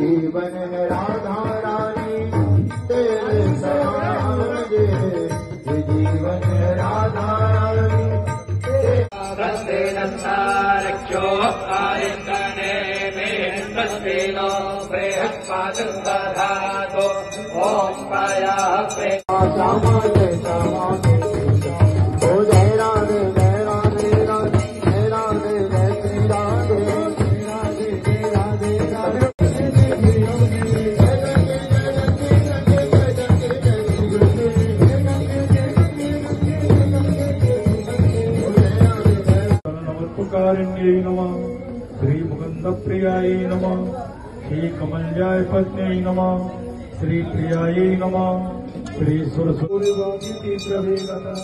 जीवन राधा रानी तेरे समान जीवन राधा रानी तस्ते नन्नारक्षो आयतने में तस्ते नो बृहस्पतिं दधातु ओम पाया सामान्य सामान्य ओ जय राधे जय राधे राधे जय राधे जय श्री राधे राधे राधे कारुण्यै नमः श्री मुकुन्दप्रियायै नमः श्री कमलजाय पत्न्यै नमः श्री प्रियायै नमः श्री सुरसूर्यवादिति प्रवेगता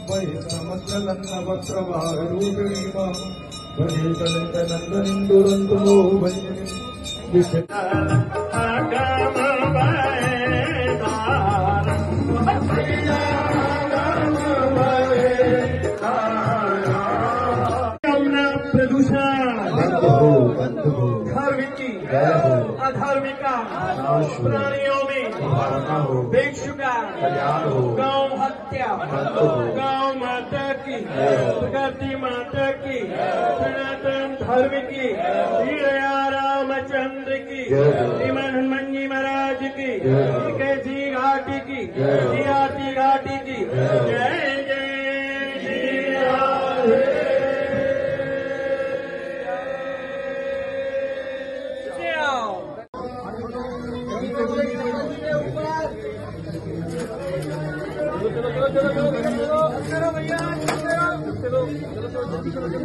वै समस्तलन्नवत्रभारूपिणी भजे कलितनन्दनं दुरन्तमो भजने धार्मिकी अधार्मिका प्राणियों में भिक्षुका गौ हत्या गौ माता की प्रगति माता की सनातन धर्म की हीरा रामचंद्र की श्रीमन हनुमान महाराज की कैसी घाटी की सियाती घाटी की जय जय श्री राधे। चलो भैया चलो।